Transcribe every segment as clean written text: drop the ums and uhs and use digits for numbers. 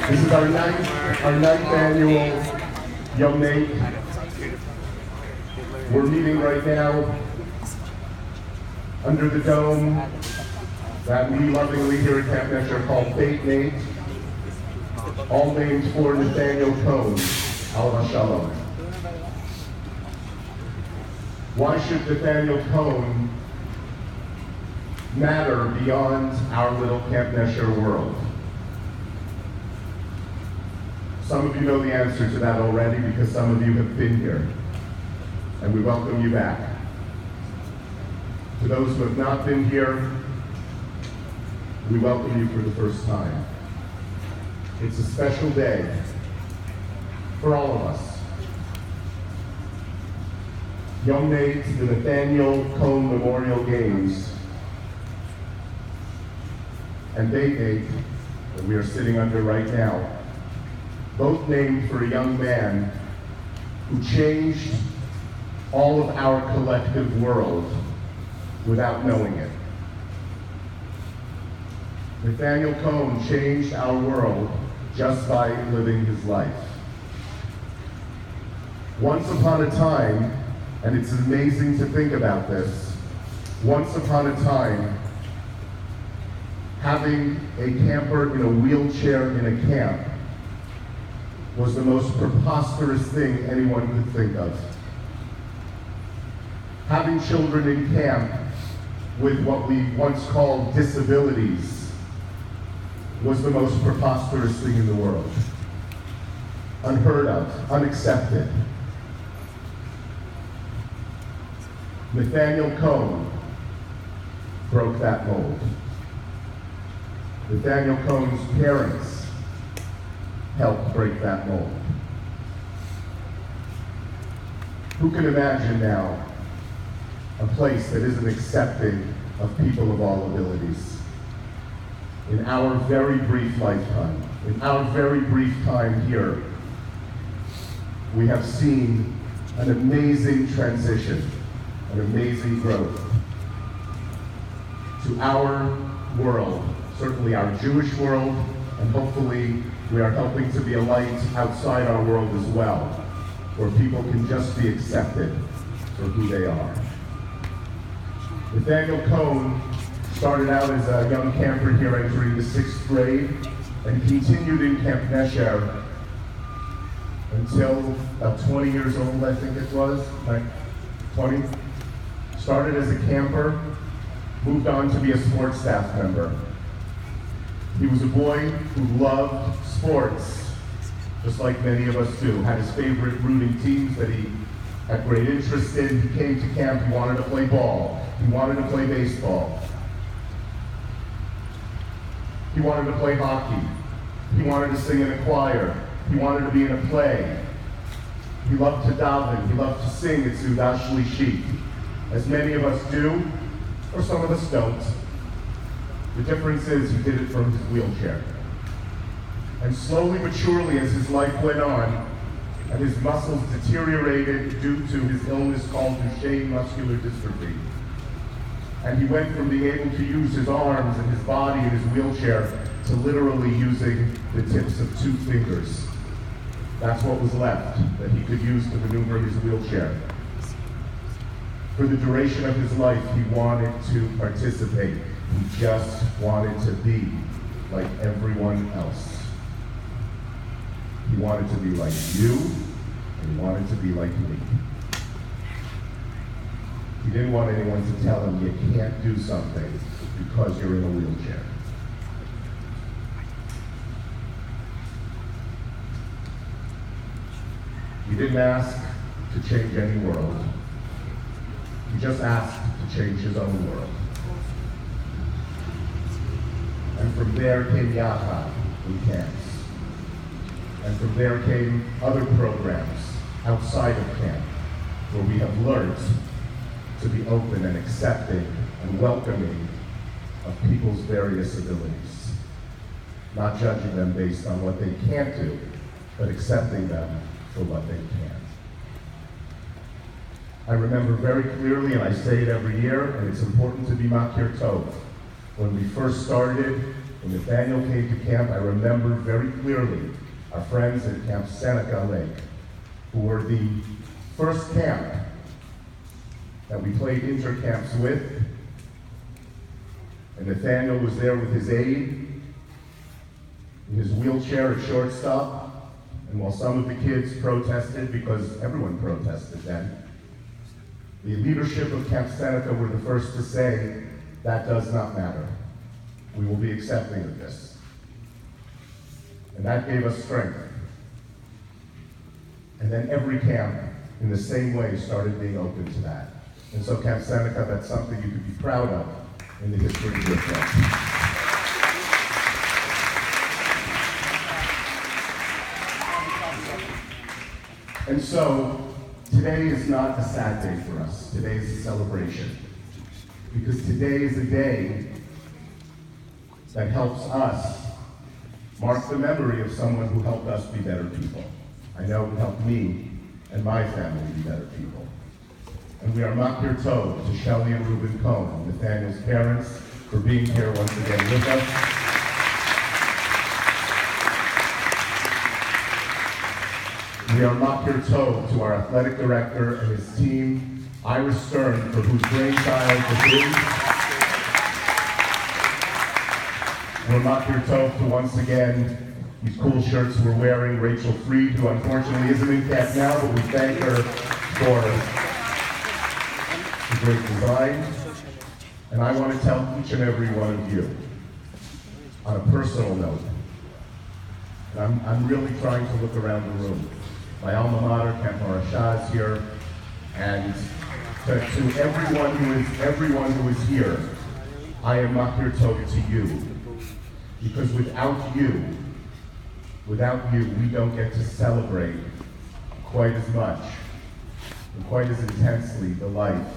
This is our ninth annual Yom Nate. We're meeting right now under the dome that we lovingly here at Camp Nesher call Fate Nate, all named for Nathaniel Cohn, Alav Shalom. Why should Nathaniel Cohn matter beyond our little Camp Nesher world? Some of you know the answer to that already because some of you have been here, and we welcome you back. To those who have not been here, we welcome you for the first time. It's a special day for all of us. Yom Nate, the Nathaniel Cohn Memorial Games, and Date Nate, that we are sitting under right now, both named for a young man who changed all of our collective world without knowing it. Nathaniel Cohn changed our world just by living his life. Once upon a time, and it's amazing to think about this, once upon a time, having a camper in a wheelchair in a camp was the most preposterous thing anyone could think of. Having children in camp with what we once called disabilities was the most preposterous thing in the world. Unheard of, unaccepted. Nathaniel Cohn broke that mold. Nathaniel Cohn's parents helped break that mold. Who can imagine now a place that isn't accepting of people of all abilities? In our very brief lifetime, in our very brief time here, we have seen an amazing transition, an amazing growth to our world, certainly our Jewish world, and hopefully we are helping to be a light outside our world as well, where people can just be accepted for who they are. Nathaniel Cohn started out as a young camper here entering the 6th grade and continued in Camp Nesher until about 20 years old, I think it was, right? 20? Started as a camper, moved on to be a sports staff member. He was a boy who loved sports, just like many of us do. Had his favorite rooting teams that he had great interest in. He came to camp, he wanted to play ball. He wanted to play baseball. He wanted to play hockey. He wanted to sing in a choir. He wanted to be in a play. He loved to daven. He loved to sing at Seudah Shlishit, as many of us do, or some of us don't. The difference is he did it from his wheelchair. And slowly but surely as his life went on, and his muscles deteriorated due to his illness called Duchenne muscular dystrophy, and he went from being able to use his arms and his body in his wheelchair to literally using the tips of 2 fingers. That's what was left that he could use to maneuver his wheelchair. For the duration of his life, he wanted to participate. He just wanted to be like everyone else. He wanted to be like you, and he wanted to be like me. He didn't want anyone to tell him you can't do something because you're in a wheelchair. He didn't ask to change any world. He just asked to change his own world. And from there came Yachad in camps. And from there came other programs outside of camp, where we have learned to be open and accepting and welcoming of people's various abilities. Not judging them based on what they can't do, but accepting them for what they can. I remember very clearly, and I say it every year, and it's important to be Makir Tov. When we first started When Nathaniel came to camp, I remember very clearly our friends at Camp Seneca Lake, who were the first camp that we played inter-camps with. And Nathaniel was there with his aide, in his wheelchair at shortstop. And while some of the kids protested, because everyone protested then, the leadership of Camp Seneca were the first to say, that does not matter. We will be accepting of this. And that gave us strength. And then every camp, in the same way, started being open to that. And so Camp Seneca, that's something you could be proud of in the history of your camp. And so, today is not a sad day for us. Today is a celebration. Because today is a day that helps us mark the memory of someone who helped us be better people. I know it helped me and my family be better people. And we are Makir Tov to Shelley and Reuben Cohen, Nathaniel's parents, for being here once again with us. We are Makir Tov to our athletic director and his team, Iris Stern, for whose brainchild this is. We're Makir Tov to once again these cool shirts we're wearing, Rachel Freed, who unfortunately isn't in camp now, but we thank her for the great design. And I want to tell each and every one of you, on a personal note, and I'm really trying to look around the room. My alma mater, Camp Marashah, is here, and to everyone who is here, I am Makir Tov to you, because without you, we don't get to celebrate quite as much and quite as intensely the life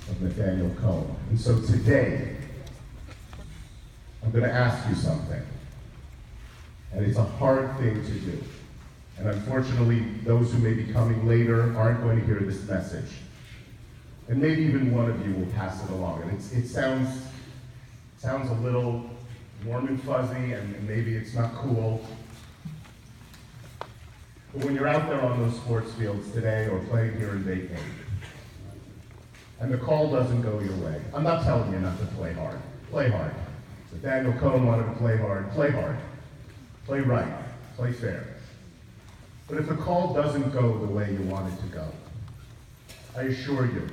of Nathaniel Cohen. And so today, I'm going to ask you something. And it's a hard thing to do. And unfortunately, those who may be coming later aren't going to hear this message. And maybe even one of you will pass it along. And it sounds a little warm and fuzzy, and maybe it's not cool. But when you're out there on those sports fields today or playing here in Nate, and the call doesn't go your way, I'm not telling you not to play hard. Play hard. Nathaniel Cohen wanted to play hard. Play hard. Play right. Play fair. But if the call doesn't go the way you want it to go, I assure you,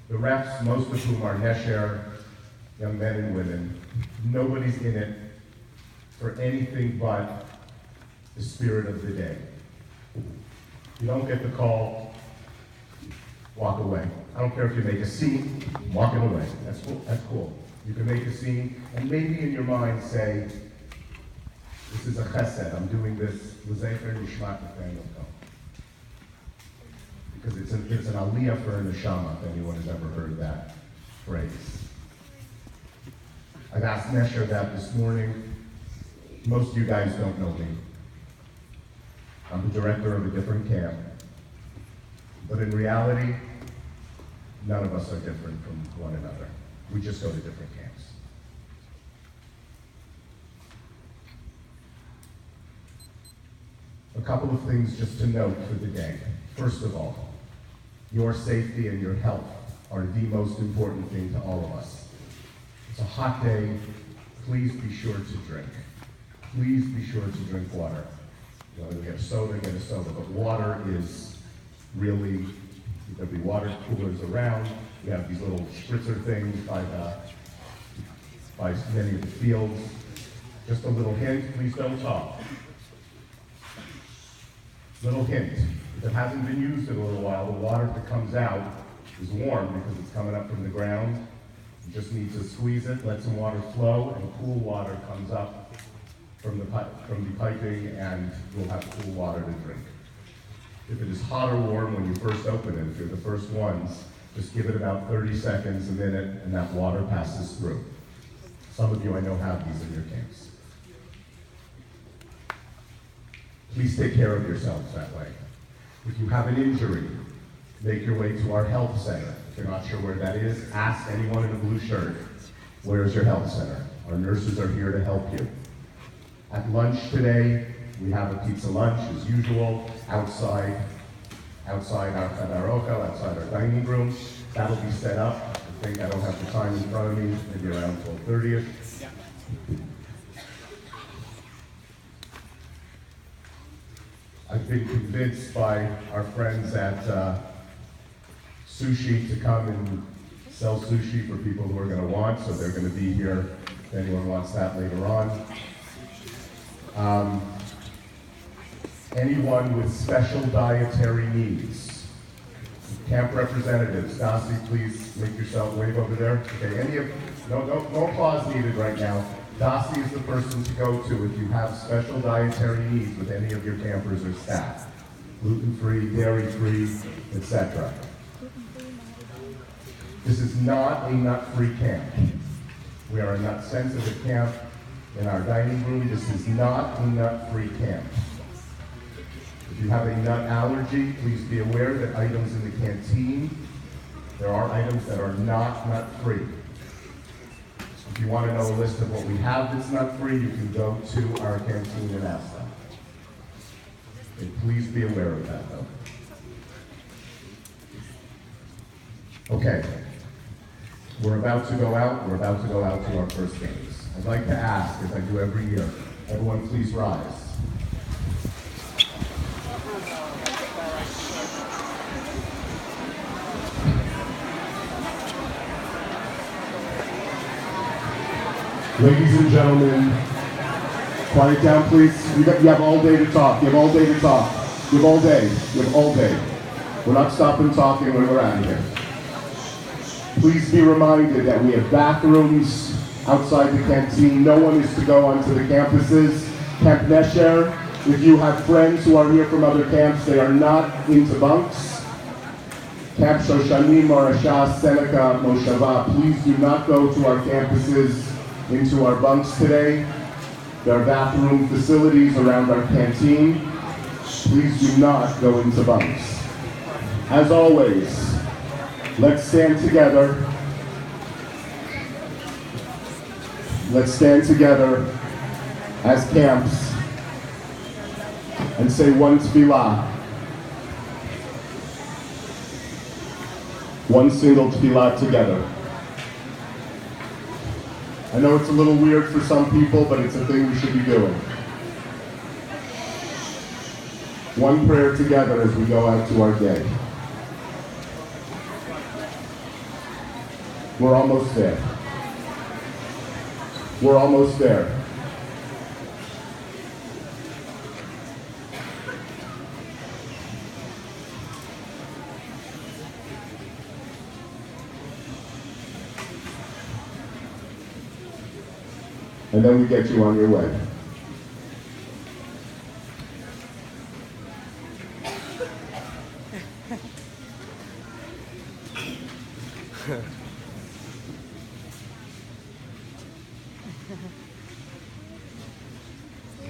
the refs, most of whom are Nesher, young men and women, nobody's in it for anything but the spirit of the day. You don't get the call, walk away. I don't care if you make a scene, walking away. That's cool. That's cool. You can make a scene and maybe in your mind say, this is a chesed, I'm doing this l'zecher nishmat Nathaniel Cohen. Because it's an aliyah for a neshama, if anyone has ever heard that phrase. I've asked Nesher that this morning. Most of you guys don't know me. I'm the director of a different camp. But in reality, none of us are different from one another. We just go to different camps. A couple of things just to note for the day. First of all, your safety and your health are the most important thing to all of us. It's a hot day. Please be sure to drink. Please be sure to drink water. You want to get a soda, get a soda. But water is really, there'll be water coolers around. We have these little spritzer things by many of the fields. Just a little hint, please don't talk. Little hint, if it hasn't been used in a little while, the water that comes out is warm because it's coming up from the ground. You just need to squeeze it, let some water flow, and cool water comes up from the piping, and you'll have cool water to drink. If it is hot or warm when you first open it, if you're the first ones, just give it about 30 seconds, a minute, and that water passes through. Some of you I know have these in your camps. Please take care of yourselves that way. If you have an injury, make your way to our health center. If you're not sure where that is, ask anyone in a blue shirt, where is your health center? Our nurses are here to help you. At lunch today, we have a pizza lunch as usual, outside our karaoke, outside our dining room. That'll be set up. I think I don't have the time in front of me, maybe around 12:30. I've been convinced by our friends at Sushi to come and sell sushi for people who are going to want, so they're going to be here if anyone wants that later on. Anyone with special dietary needs. Camp representatives, Dasi, please make yourself wave over there. Okay, no applause needed right now. Dasi is the person to go to if you have special dietary needs with any of your campers or staff. Gluten-free, dairy-free, etc. This is not a nut-free camp. We are a nut-sensitive camp in our dining room. This is not a nut-free camp. If you have a nut allergy, please be aware that items in the canteen, there are items that are not nut-free. If you want to know a list of what we have that's nut-free, you can go to our canteen and ask them. And please be aware of that, though. Okay. We're about to go out. We're about to go out to our first games. I'd like to ask, as I do every year, everyone please rise. Ladies and gentlemen, quiet down please. You have all day to talk. You have all day to talk. You have all day. You have all day. We're not stopping talking when we're out of here. Please be reminded that we have bathrooms outside the canteen. No one is to go onto the campuses. Camp Nesher, if you have friends who are here from other camps, they are not into bunks. Camp Shoshanim, Marashah, Seneca, Moshava, please do not go to our campuses into our bunks today. There are bathroom facilities around our canteen. Please do not go into bunks. As always, let's stand together. Let's stand together as camps and say one tefillah. One single tefillah together. I know it's a little weird for some people, but it's a thing we should be doing. One prayer together as we go out to our day. We're almost there. We're almost there. And then we get you on your way.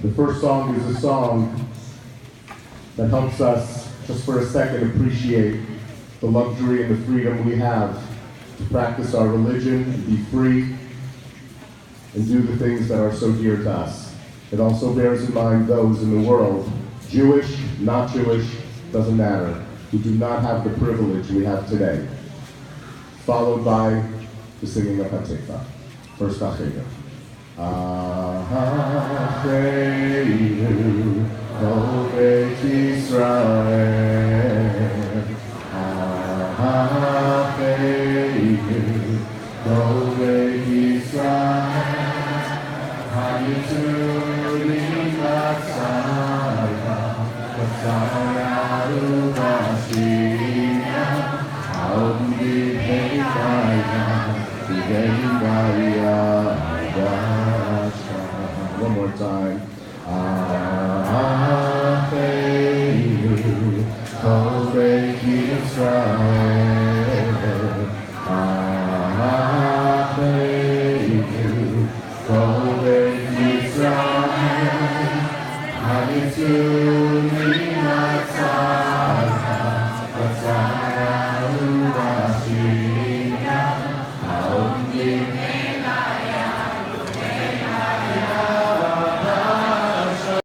The first song is a song that helps us, just for a second, appreciate the luxury and the freedom we have to practice our religion and be free and do the things that are so dear to us. It also bears in mind those in the world, Jewish, not Jewish, doesn't matter, who do not have the privilege we have today. Followed by the singing of Hatikva. First Achenu. Achenu, O Beit Yisrael. Achenu, O Beit Yisrael. Hayituni Matzara, Matzara Uvashina, Audi Heikaya, Heikaya, one more time. Achenu, Kol Beit Yisrael. Achenu, Kol Beit Yisrael. Hayituni